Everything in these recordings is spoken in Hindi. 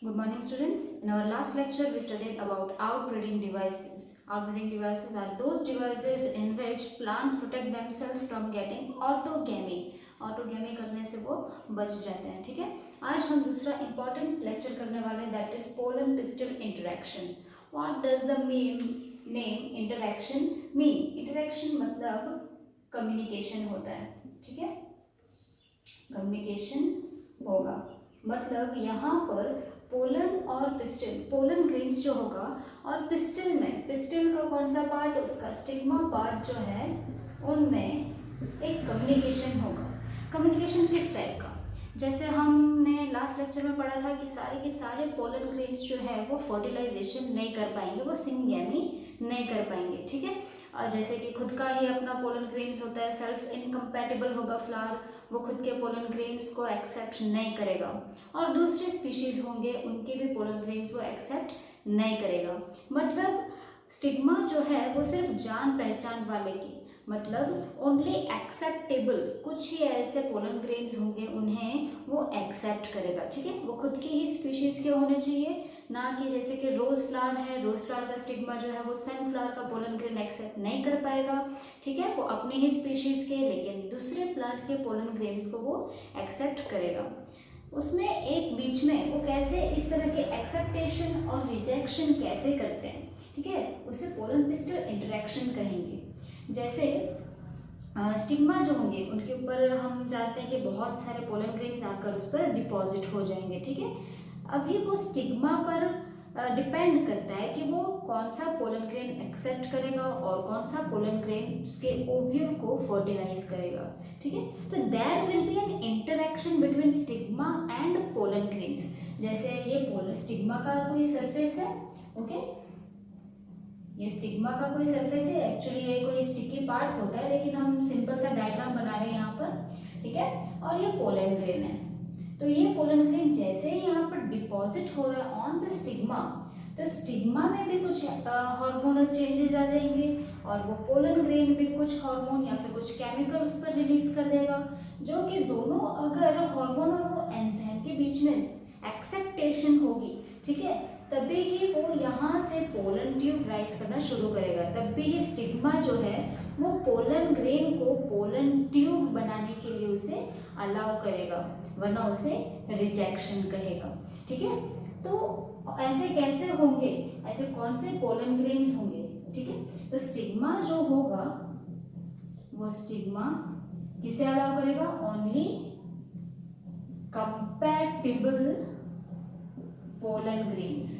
Good morning, students. In our last lecture, we studied about outbreeding devices. Outbreeding devices are those devices in which plants protect themselves from getting autogamy. Autogamy करने से वो बच जाते हैं, ठीक है। आज हम दूसरा important lecture करने वाले हैं, that is pollen pistil interaction. What does the name interaction mean? Interaction मतलब communication होता है, ठीक है। कम्युनिकेशन होगा मतलब यहाँ पर पोलन और पिस्टिल, पोलन ग्रेन्स जो होगा और पिस्टिल में, पिस्टिल का कौन सा पार्ट, उसका स्टिग्मा पार्ट जो है, उनमें एक कम्युनिकेशन होगा। कम्युनिकेशन किस टाइप का, जैसे हमने लास्ट लेक्चर में पढ़ा था कि सारे के सारे पोलन ग्रेन्स जो है वो फर्टिलाइजेशन नहीं कर पाएंगे, वो सिंगैमी नहीं कर पाएंगे, ठीक है। जैसे कि खुद का ही अपना पोलन ग्रेन्स होता है, सेल्फ इनकम्पैटिबल होगा फ्लावर, वो खुद के पोलन ग्रेन्स को एक्सेप्ट नहीं करेगा, और दूसरे स्पीशीज होंगे उनके भी पोलन ग्रेन्स वो एक्सेप्ट नहीं करेगा। मतलब स्टिग्मा जो है वो सिर्फ जान पहचान वाले की, मतलब ओनली एक्सेप्टेबल कुछ ही ऐसे पोलन ग्रेन्स होंगे उन्हें वो एक्सेप्ट करेगा, ठीक है। वो खुद की ही स्पीशीज के होने चाहिए, ना कि जैसे कि रोज फ्लावर है, रोज फ्लावर का स्टिग्मा जो है वो सनफ्लावर का पोलन ग्रेन एक्सेप्ट नहीं कर पाएगा, ठीक है। वो अपने ही स्पीशीज के, लेकिन दूसरे प्लांट के पोलन ग्रेन्स को वो एक्सेप्ट करेगा। उसमें एक बीच में वो कैसे इस तरह के एक्सेप्टेशन और रिजेक्शन कैसे करते हैं, ठीक है, उसे पोलन पिस्टल इंटरेक्शन कहेंगे। जैसे स्टिग्मा जो होंगे उनके ऊपर हम जानते हैं कि बहुत सारे पोलन ग्रेन्स आकर उस पर डिपॉजिट हो जाएंगे, ठीक है। अभी वो स्टिग्मा पर डिपेंड करता है कि वो कौन सा पोलन ग्रेन एक्सेप्ट करेगा और कौन सा पोलन ग्रेन उसके ओव्यूल को फर्टिलाइज करेगा, ठीक है। तो there will be an interaction between stigma and pollen grains. जैसे ये पोलन स्टिग्मा का कोई सरफेस है, ओके, ये स्टिग्मा का कोई सरफेस है, एक्चुअली ये कोई स्टिकी पार्ट होता है, लेकिन हम सिंपल सा डायग्राम बना रहे हैं यहाँ पर, ठीक है। और ये पोलन ग्रेन है, तो ये पोलन ग्रेन जैसे ही यहाँ पर डिपॉजिट हो रहा है ऑन द स्टिग्मा, तो स्टिग्मा में भी कुछ हार्मोनल चेंजेस आ जाएंगे और वो पोलन ग्रेन भी कुछ हार्मोन या फिर कुछ केमिकल उस पर रिलीज कर देगा, जो कि दोनों अगर हार्मोन और वो एंजाइम के बीच में एक्सेप्टेशन होगी, ठीक है, तभी ही वो यहाँ से पोलन ट्यूब राइज करना शुरू करेगा, तब भी ये स्टिग्मा जो है वो पोलन ग्रेन को पोलन ट्यूब बनाने के लिए उसे अलाउ करेगा, वरना उसे रिजेक्शन कहेगा, ठीक है। तो ऐसे कैसे होंगे, ऐसे कौन से पोलन ग्रेन्स होंगे, ठीक है। तो स्टिग्मा जो होगा वो स्टिग्मा किसे अलाउ करेगा, only compatible pollen grains.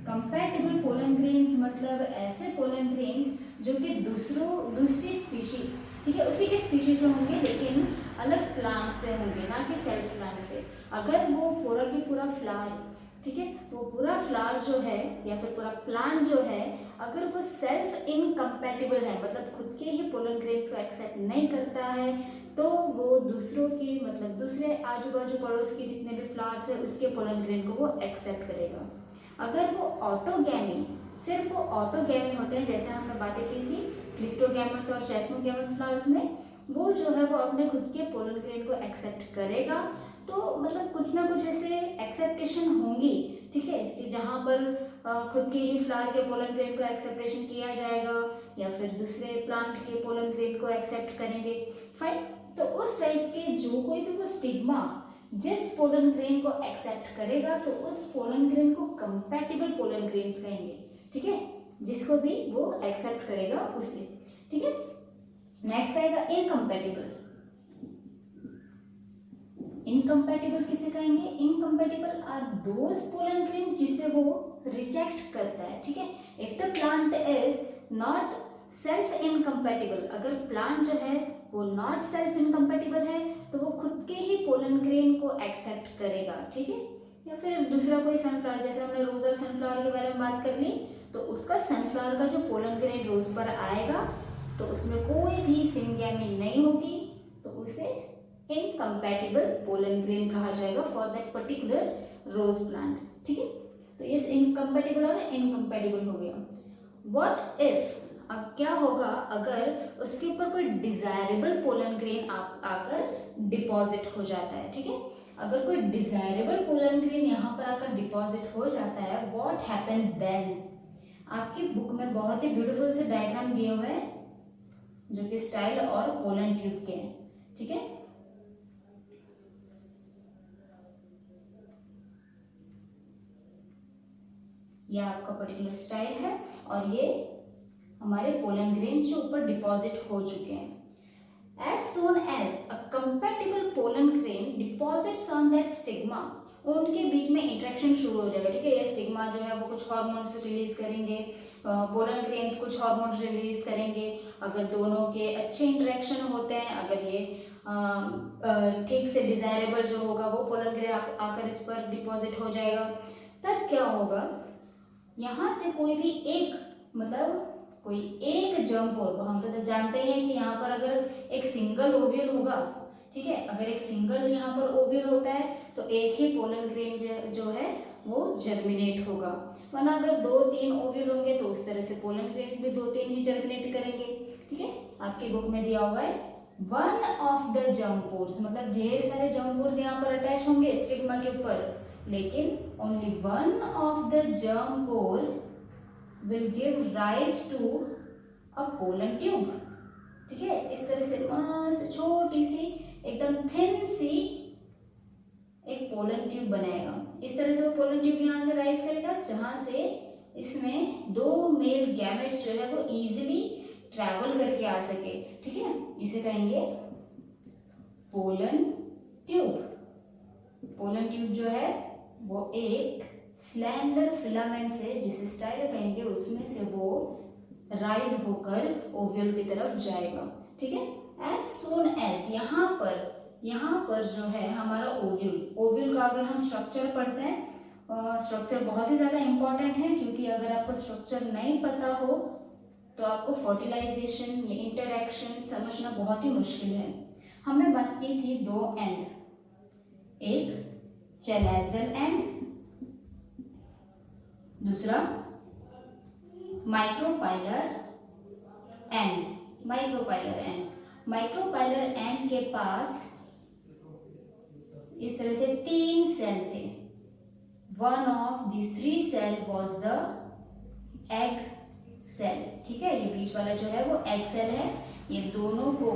Compatible pollen grains मतलब ऐसे पोलन ग्रेन्स जो कि दूसरी स्पीशीज, ठीक है, उसी के स्पीशीज से होंगे लेकिन अलग प्लांट से होंगे, ना कि सेल्फ प्लांट से। अगर वो पूरा की पूरा फ्लावर, ठीक है, वो पूरा फ्लावर जो है या फिर पूरा प्लांट जो है, अगर वो सेल्फ इनकम्पैटिबल है, मतलब खुद के ही पोलन ग्रेन्स को एक्सेप्ट नहीं करता है, तो वो दूसरों की, मतलब दूसरे आजू बाजू पड़ोस के जितने भी फ्लावर्स है उसके पोलन ग्रेन को वो एक्सेप्ट करेगा। अगर वो ऑटोगैमी, सिर्फ वो ऑटोगैमी होते हैं, जैसे हमने बातें की थी क्लिस्टोगैमस और चेस्मोगैमस फ्लावर्स में, वो जो है वो अपने खुद के पोलन ग्रेन को एक्सेप्ट करेगा, तो मतलब कुछ ना कुछ ऐसे एक्सेप्टेशन होंगी, ठीक है, कि जहाँ पर खुद के ही फ्लावर के पोलन ग्रेन को एक्सेप्टेशन किया जाएगा या फिर दूसरे प्लांट के पोलन ग्रेन को एक्सेप्ट करेंगे, फाइन। तो उस टाइप के जो कोई भी वो स्टिग्मा जिस पोलन ग्रेन को एक्सेप्ट करेगा, तो उस पोलन ग्रेन को कंपैटिबल पोलन ग्रेन्स कहेंगे, ठीक है, जिसको भी वो एक्सेप्ट करेगा उसे, ठीक है। नेक्स्ट आएगा इनकम्पैटिबल। इनकम्पैटिबल किसे कहेंगे, incompatible are those pollen grains जिसे वो रिजेक्ट करता है, ठीक है। If the plant is not self incompatible, अगर प्लांट जो है वो नॉट सेल्फ इनकम्पैटिबल है, तो वो खुद के ही पोलन ग्रेन को एक्सेप्ट करेगा, ठीक है। या फिर दूसरा कोई सनफ्लावर, जैसे हमने रोज और सनफ्लावर के बारे में बात कर ली, तो उसका सनफ्लावर का जो पोलन ग्रेन रोज पर आएगा, तो उसमें कोई भी सिंगैमी नहीं होगी, तो उसे इनकम्पैटिबल पोलन ग्रेन कहा जाएगा for that particular rose plant, ठीक है। तो ये इनकम्पैटिबल और इनकम्पैटिबल हो गया। व्हाट इफ, अब क्या होगा अगर उसके ऊपर कोई डिजायरेबल पोलन ग्रेन आकर डिपॉजिट हो जाता है, ठीक है। अगर कोई डिजायरेबल पोलन ग्रेन यहाँ पर आकर डिपॉजिट हो जाता है, व्हाट हैपेंस देन। आपकी बुक में बहुत ही ब्यूटीफुल से डायग्राम दिए हुए हैं जो कि स्टाइल और पोलन ट्यूब के हैं, ठीक है। यह आपका पर्टिकुलर स्टाइल है और ये हमारे पोलन ग्रेन्स जो ऊपर डिपॉजिट हो चुके हैं। As soon as a compatible pollen grain deposits on that stigma, उनके बीच में इंटरेक्शन शुरू हो जाएगा, ठीक है। ये स्टिग्मा जो है वो कुछ हार्मोन्स रिलीज करेंगे, पोलन ग्रेन्स कुछ हार्मोन्स रिलीज करेंगे। अगर दोनों के अच्छे इंटरेक्शन होते हैं, अगर ये ठीक से डिजायरेबल जो होगा वो पोलन ग्रेन आकर इस पर डिपॉजिट हो जाएगा, तब क्या होगा, यहाँ से कोई भी एक, मतलब कोई एक जंप होगा। हम तो जानते हैं कि यहाँ पर अगर एक सिंगल ओव्यूल होगा, ठीक है, अगर एक सिंगल यहाँ पर ओव्यूल होता है तो एक ही पोलन ग्रेन जो है वो जर्मिनेट होगा, वरना अगर 2-3 ओव्यूल होंगे तो उस तरह से पोलन ग्रेन्स भी 2-3 ही जर्मिनेट करेंगे, ठीक है। आपकी बुक में दिया हुआ है वन ऑफ द जम्पोर्स, मतलब ढेर सारे जम्पोर्स यहाँ पर अटैच होंगे स्टिग्मा के ऊपर, लेकिन only one of the जम्पोर will give rise to a pollen tube, ठीक है। इस तरह से मस्त छोटी सी एकदम थिन सी एक पोलन ट्यूब बनाएगा। इस तरह से वो पोलन ट्यूब यहाँ से राइज करेगा, जहां से इसमें 2 मेल गैमेट्स जो है वो इजीली ट्रैवल करके आ सके, ठीक है। इसे कहेंगे पोलन ट्यूब। पोलन ट्यूब जो है वो एक स्लैंडर फिलामेंट से, जिसे स्टाइल कहेंगे, उसमें से वो राइज होकर ओव्यूल की तरफ जाएगा, ठीक है। एज सून एज यहाँ पर जो है हमारा ओव्यूल का अगर हम स्ट्रक्चर पढ़ते हैं, स्ट्रक्चर बहुत ही ज़्यादा इंपॉर्टेंट है, क्योंकि अगर आपको स्ट्रक्चर नहीं पता हो तो आपको फर्टिलाइजेशन या इंटरैक्शन समझना बहुत ही मुश्किल है। हमने बात की थी 2 एंड, एक चैलेजल एंड, दूसरा माइक्रोपाइलर एंड। माइक्रोपाइलर एंड के पास इस तरह से 3 सेल थे। One of this 3 cell was the egg cell, ठीक है। ये बीच वाला जो है वो एग सेल है। ये दोनों को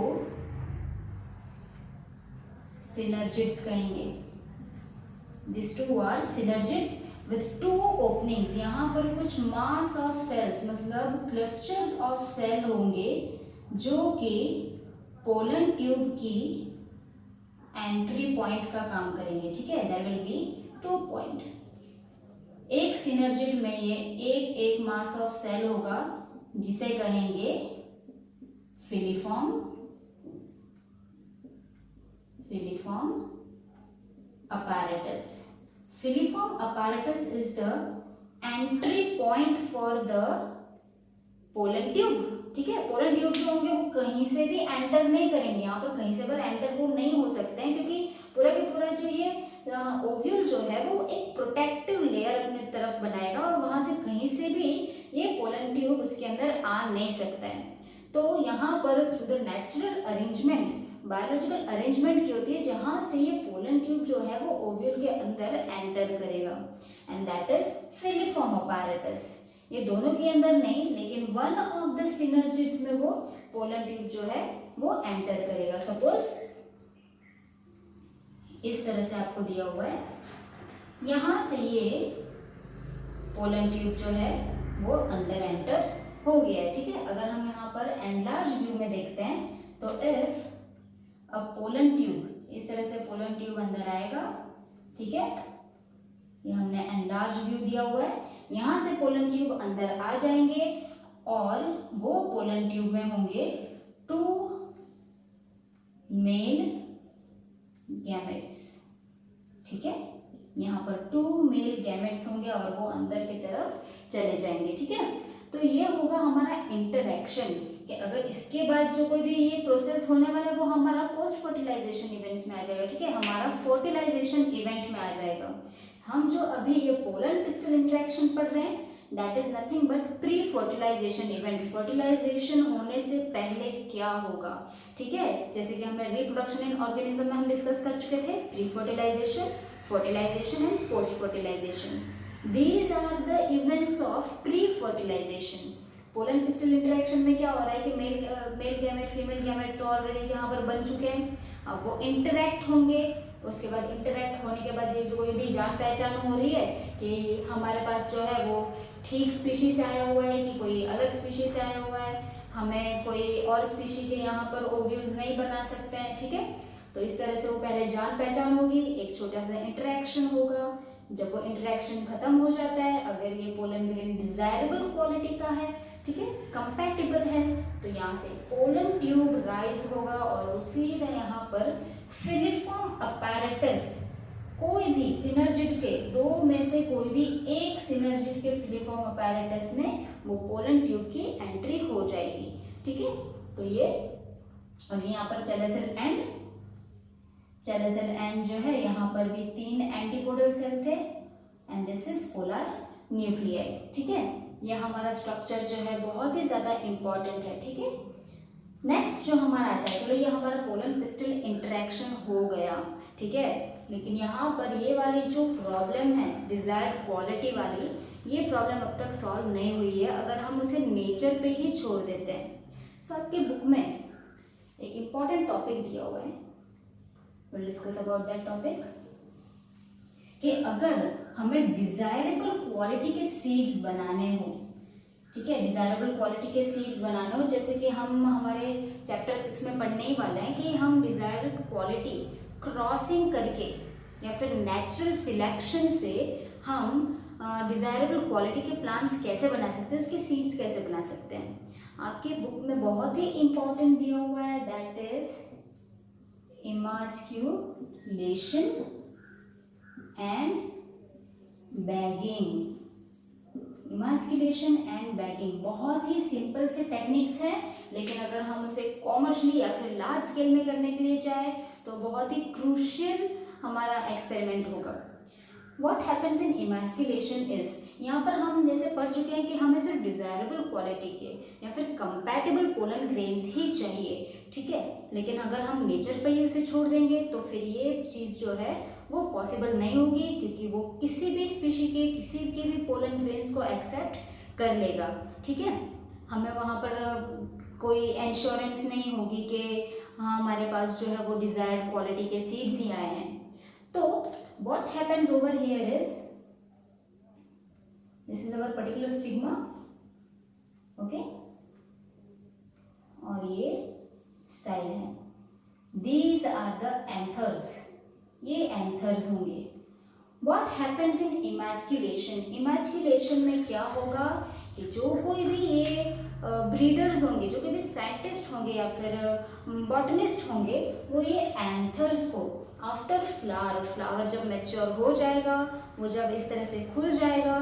सिनर्जिड्स कहेंगे। This 2 are synergids with 2 openings। यहाँ पर कुछ mass of cells, मतलब clusters of cell होंगे जो कि पोलन ट्यूब की एंट्री पॉइंट का काम करेंगे, ठीक है। there will be 2 point। एक सिनर्जिड में ये एक मास ऑफ सेल होगा जिसे कहेंगे filiform apparatus। Filiform apparatus is the entry point for the pollen tube, ठीक है। पोलन ट्यूब जो होंगे वो कहीं से भी एंटर नहीं करेंगे, यहाँ पर कहीं से भी एंटर वो नहीं हो सकते हैं, क्योंकि पूरा के पूरा जो ये ओव्यूल जो है वो एक प्रोटेक्टिव लेयर अपने तरफ बनाएगा और वहां से कहीं से भी ये पोलन ट्यूब उसके अंदर आ नहीं सकता है। तो यहाँ पर through the natural arrangement, biological arrangement की होती है, जहां से ये पोलन ट्यूब जो है वो ओव्यूल के अंदर एंटर करेगा, and that is filiform apparatus। ये दोनों के अंदर नहीं, लेकिन वन ऑफ द सिनर्जिड्स में वो पोलन ट्यूब जो है वो एंटर करेगा। सपोज इस तरह से आपको दिया हुआ है, यहां से ये पोलन ट्यूब जो है वो अंदर एंटर हो गया है, ठीक है। अगर हम यहाँ पर एनलार्ज व्यू में देखते हैं तो इफ अ पोलन ट्यूब, इस तरह से पोलन ट्यूब अंदर आएगा, ठीक है। ये हमने एनलार्ज व्यू दिया हुआ है, यहाँ से पोलन ट्यूब अंदर आ जाएंगे और वो पोलन ट्यूब में होंगे 2 मेल गैमेट्स, ठीक है। यहाँ पर 2 मेल गैमेट्स होंगे और वो अंदर की तरफ चले जाएंगे, ठीक है। तो ये होगा हमारा इंटरैक्शन, कि अगर इसके बाद जो कोई भी ये प्रोसेस होने वाला है वो हमारा पोस्ट फर्टिलाइजेशन इवेंट्स में आ जाएगा, ठीक है। हमारा फर्टिलाइजेशन इवेंट में आ जाएगा। हम जो अभी ये पोलन पिस्टल इंटरेक्शन पढ़ रहे हैं that is nothing but pre fertilization event. Fertilization होने से पहले क्या होगा, ठीक है, जैसे कि हमने रिप्रोडक्शन इन ऑर्गेनिज्म में हम डिस्कस कर चुके थे, pre fertilization, fertilization and post fertilization. These are the events of pre fertilization. Pollen pistil interaction में क्या हो रहा है कि मेल गैमेट फीमेल गैमेट तो ऑलरेडी यहाँ पर बन चुके हैं, अब वो इंटरेक्ट होंगे। उसके बाद इंटरेक्ट होने के बाद ये जो कोई भी जान पहचान हो रही है कि हमारे पास जो है वो ठीक स्पीशीज से आया हुआ है कि कोई अलग स्पीशीज से आया हुआ है, हमें कोई और स्पीशी के यहाँ पर ओव्यूल्स नहीं बना सकते हैं, ठीक है। तो इस तरह से वो पहले जान पहचान होगी, एक छोटा सा इंटरेक्शन होगा। जब वो इंटरेक्शन खत्म हो जाता है, अगर ये पोलन ग्रेन डिजायरेबल क्वालिटी का है, ठीक है, कंपैटिबल है, तो यहाँ से पोलन ट्यूब राइज होगा और वो सीधा यहाँ पर फिलिफॉर्म अपैरेटस, कोई भी सिनर्जिड के दो में से कोई भी एक सिनर्जिड के फिलिफॉर्म अपैरेटस में वो पोलन ट्यूब की एंट्री हो जाएगी, ठीक है। तो ये और यहाँ पर चैलेसेल एंड जो है यहाँ पर भी 3 एंटीपोडल सेल थे and this is polar nuclei, ठीक है। ये हमारा स्ट्रक्चर जो है बहुत ही ज्यादा इंपॉर्टेंट है, ठीक है। नेक्स्ट जो हमारा आता है, चलो ये हमारा पोलन पिस्टल इंटरेक्शन हो गया, ठीक है, लेकिन यहाँ पर ये वाली जो प्रॉब्लम है डिजायर्ड क्वालिटी वाली, ये प्रॉब्लम अब तक सॉल्व नहीं हुई है अगर हम उसे नेचर पे ही छोड़ देते हैं। सो आपके बुक में एक इम्पॉर्टेंट टॉपिक दिया हुआ है, we'll discuss about that topic, कि अगर हमें डिजायरेबल क्वालिटी के सीड्स बनाने हो, ठीक है, डिजायरेबल क्वालिटी के सीड्स बनाने हो, जैसे कि हम हमारे चैप्टर 6 में पढ़ने ही वाले हैं कि हम डिजायरेबल क्वालिटी क्रॉसिंग करके या फिर नेचुरल सिलेक्शन से हम डिजायरेबल क्वालिटी के प्लांट्स कैसे बना सकते हैं, उसके सीड्स कैसे बना सकते हैं। आपके बुक में बहुत ही इंपॉर्टेंट दिया हुआ है, that is emasculation and bagging। Emasculation and bagging बहुत ही सिंपल से टेक्निक्स है, लेकिन अगर हम उसे कॉमर्शियली या फिर लार्ज स्केल में करने के लिए जाए तो बहुत ही क्रूशियल हमारा एक्सपेरिमेंट होगा। What happens in emasculation is, यहाँ पर हम जैसे पढ़ चुके हैं कि हमें सिर्फ डिजायरेबल क्वालिटी के या फिर कंपैटिबल पोलन ग्रेन्स ही चाहिए, ठीक है, लेकिन अगर हम नेचर पे ही उसे छोड़ देंगे तो फिर ये चीज़ जो है वो पॉसिबल नहीं होगी, क्योंकि वो किसी भी स्पीशी के किसी के भी पोलन ग्रेन्स को एक्सेप्ट कर लेगा, ठीक है। हमें वहाँ पर कोई इंश्योरेंस नहीं होगी कि हाँ हमारे पास जो है वो डिजायर्ड क्वालिटी के सीड्स ही आए हैं। तो what happens over here is, this is our particular stigma, okay, और ये स्टाइल है, these are the anthers, ये anthers होंगे। what happens in emasculation, emasculation में क्या होगा कि जो कोई भी ये ब्रीडर्स होंगे, जो कोई भी साइंटिस्ट होंगे या फिर बॉटनिस्ट होंगे, वो ये एंथर्स को आफ्टर फ्लावर जब मैच्योर हो जाएगा, वो जब इस तरह से खुल जाएगा,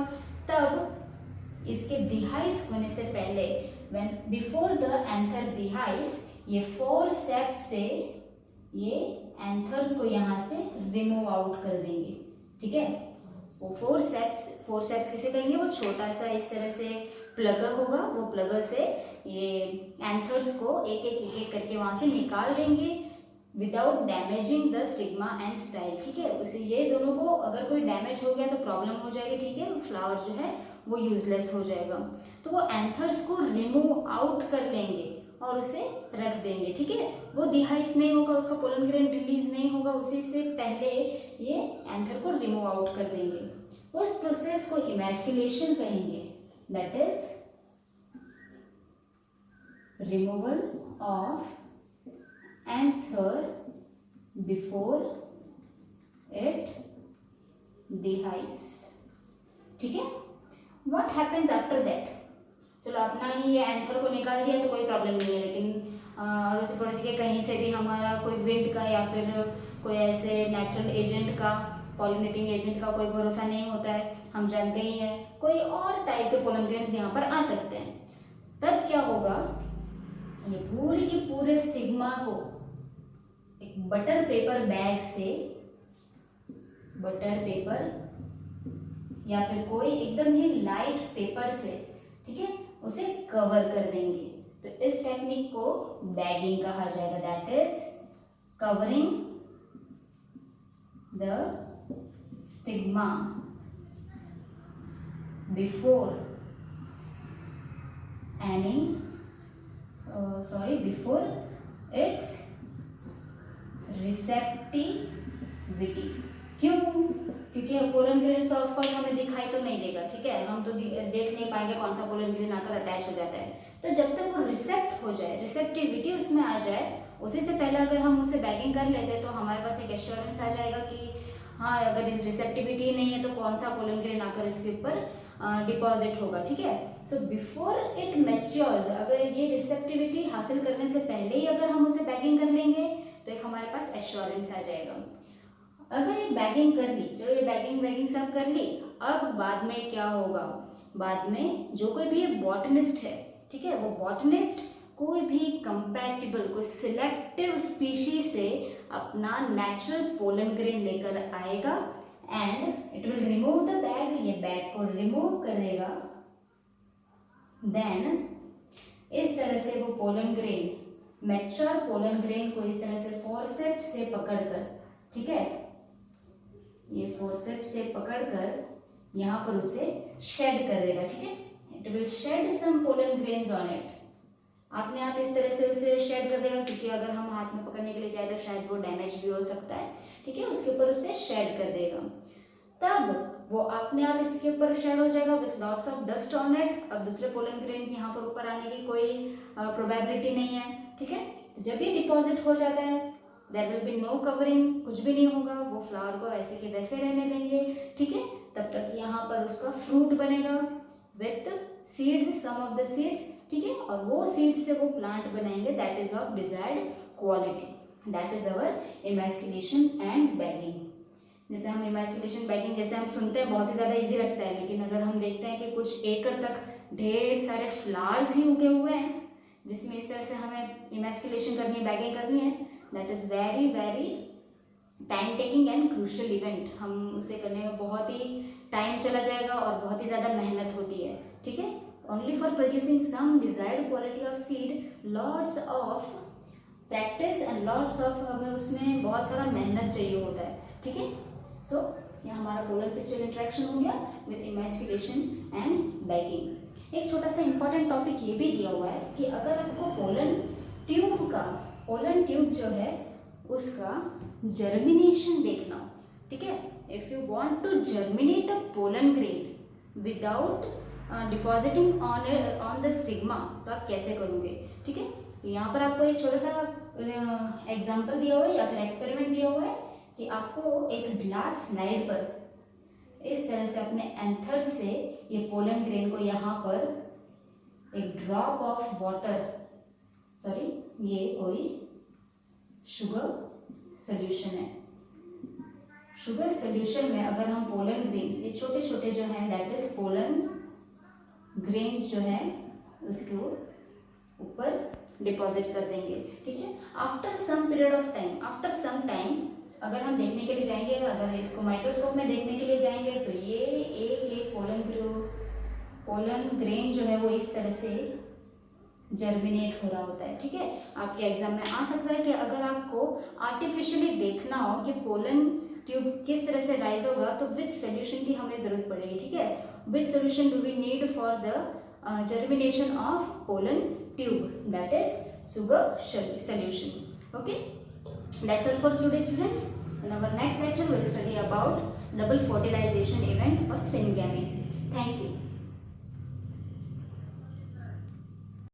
तब इसके दिहाइस होने से पहले, व्हेन बिफोर द एंथर दिहाइस, ये फोरसेप्स से ये एंथर्स को यहाँ से रिमूव आउट कर देंगे, ठीक है। वो फोरसेप्स किसे कहेंगे, वो छोटा सा इस तरह से प्लगर होगा, वो प्लगर से ये एंथर्स को एक एक करके वहाँ से निकाल देंगे without damaging the stigma and style, ठीक है। उसे ये दोनों को अगर कोई डैमेज हो गया तो प्रॉब्लम हो जाएगी, ठीक है, फ्लावर जो है वो यूजलेस हो जाएगा। तो वो एंथर्स को रिमूव आउट कर लेंगे और उसे रख देंगे, ठीक है। वो दिहाइस नहीं होगा, उसका पोलन ग्रेन रिलीज नहीं होगा, उसी से पहले ये एंथर को रिमूव आउट कर देंगे। उस प्रोसेस को इमैस्कुलेशन कहेंगे, that is removal of anther before it dehisces, ठीक है। what happens after that, चलो अपना ही ये एंथर को निकाल दिया तो कोई प्रॉब्लम नहीं है, लेकिन अड़ोसी पड़ोसी के कहीं से भी हमारा कोई विंड का या फिर कोई ऐसे नेचुरल एजेंट का, पॉलिनेटिंग एजेंट का कोई भरोसा नहीं होता है, हम जानते ही हैं, कोई और टाइप के पोलन ग्रेन्स यहाँ पर आ सकते हैं। तब क्या होगा, ये पूरे के पूरे स्टिग्मा को एक बटर पेपर बैग से, बटर पेपर या फिर कोई एकदम ही लाइट पेपर से, ठीक है, उसे कवर कर देंगे। तो इस टेक्निक को बैगिंग कहा जाएगा, that is covering the stigma before before it's receptivity. क्यों? क्योंकि पोलन ग्रेन ऑफ कोर्स हमें दिखाई तो नहीं देगा, ठीक है, हम तो देख नहीं पाएंगे कौन सा पोलन ग्रेन आकर अटैच हो जाता है। तो जब तक वो रिसेप्ट हो जाए, रिसेप्टिविटी उसमें आ जाए, उसी से पहले अगर हम उसे बैगिंग कर लेते हैं तो हमारे पास एक एश्योरेंस आ जाएगा कि हाँ, अगर रिसेप्टिविटी नहीं है तो कौन सा पोलन ग्रेन आकर इसके ऊपर डिपॉजिट होगा, ठीक है। सो बिफोर इट मैच्योर्स, अगर ये रिसेप्टिविटी हासिल करने से पहले ही अगर हम उसे बैगिंग कर लेंगे तो एक हमारे पास एश्योरेंस आ जाएगा। अगर ये बैगिंग कर ली, चलो ये बैगिंग सब कर ली, अब बाद में क्या होगा? बाद में जो कोई भी बॉटनिस्ट है, ठीक है, वो बॉटनिस्ट कोई भी कंपैटिबल, कोई सिलेक्टिव स्पीशीज से अपना नेचुरल पोलन ग्रेन लेकर आएगा and it will remove the bag, ये बैग को रिमूव कर देगा। देन इस तरह से वो pollen grain, mature pollen grain को इस तरह से फोर्सेप्स से पकड़कर, ठीक है, ये फोर्सेप्स से पकड़कर यहाँ पर उसे शेड कर देगा, ठीक है। It will shed some pollen grains on it. अपने आप इस तरह से उसे शेड कर देगा, क्योंकि अगर हम हाथ में पकड़ने के लिए जाए तो शायद वो डैमेज भी हो सकता है, ठीक है। उसके ऊपर उसे शेड कर देगा, तब वो अपने आप इसके ऊपर शेड हो जाएगा with lots of dust on it. अब दूसरे पोलन ग्रेन्स यहाँ पर ऊपर आने की कोई प्रोबेबिलिटी नहीं है, ठीक है। तो जब ये डिपॉजिट हो जाता है, there will be no covering, कुछ भी नहीं होगा, वो फ्लावर को वैसे के वैसे रहने देंगे, ठीक है। तब तक यहाँ पर उसका फ्रूट बनेगा with seeds, some of the seeds, ठीक है, और वो सीड्स से वो प्लांट बनाएंगे that is of desired quality. That is our emasculation and bagging. जैसे हम इमैस्कुलेशन बैगिंग जैसे हम सुनते हैं बहुत ही ज़्यादा इजी लगता है, लेकिन अगर हम देखते हैं कि कुछ एकड़ तक ढेर सारे फ्लावर्स ही उगे हुए हैं जिसमें इस तरह से हमें इमैस्कुलेशन करनी है, बैगिंग करनी है, that is very very time taking and crucial event. हम उसे करने में बहुत ही टाइम चला जाएगा और बहुत ही ज़्यादा मेहनत होती है, ठीक है। Only for producing some desired quality of seed lots of practice and lots of, हमें उसमें बहुत सारा मेहनत चाहिए होता है, ठीक है। सो यह हमारा पोलन पिस्टल इंटरेक्शन हो गया विद इमैस्कुलेशन एंड बैगिंग। एक छोटा सा इंपॉर्टेंट टॉपिक ये भी दिया हुआ है कि अगर आपको पोलन ट्यूब जो है उसका जर्मिनेशन देखना हो, ठीक है, if you want to germinate a pollen grain without depositing on the stigma, तो आप कैसे करोगे, ठीक है। यहाँ पर आपको एक छोटा सा एग्जाम्पल दिया हुआ है या फिर एक्सपेरिमेंट दिया हुआ है कि आपको एक ग्लास स्लाइड पर इस तरह से अपने एंथर से ये पोलन ग्रेन को यहाँ पर एक ड्रॉप ऑफ वाटर, ये कोई शुगर सोल्यूशन है। शुगर सोल्यूशन में अगर हम पोलन ग्रेन्स, ये छोटे छोटे जो हैं दैट इज पोलन ग्रेन्स जो है उसके ऊपर डिपॉजिट कर देंगे, ठीक है। After some period of time, after some time अगर हम देखने के लिए जाएंगे, अगर इसको माइक्रोस्कोप में देखने के लिए जाएंगे तो ये एक पोलन ग्रेन जो है वो इस तरह से जर्मिनेट हो रहा होता है, ठीक है। आपके एग्जाम में आ सकता है कि अगर आपको आर्टिफिशियली देखना हो कि पोलन ट्यूब किस तरह से राइज होगा तो विच सोल्यूशन की हमें जरूरत पड़ेगी, ठीक है। Which solution do we need for the germination of pollen tube, that is sugar solution. Okay, that's all for today, students. In our next lecture we will study about double fertilization event or syngamy. Thank you.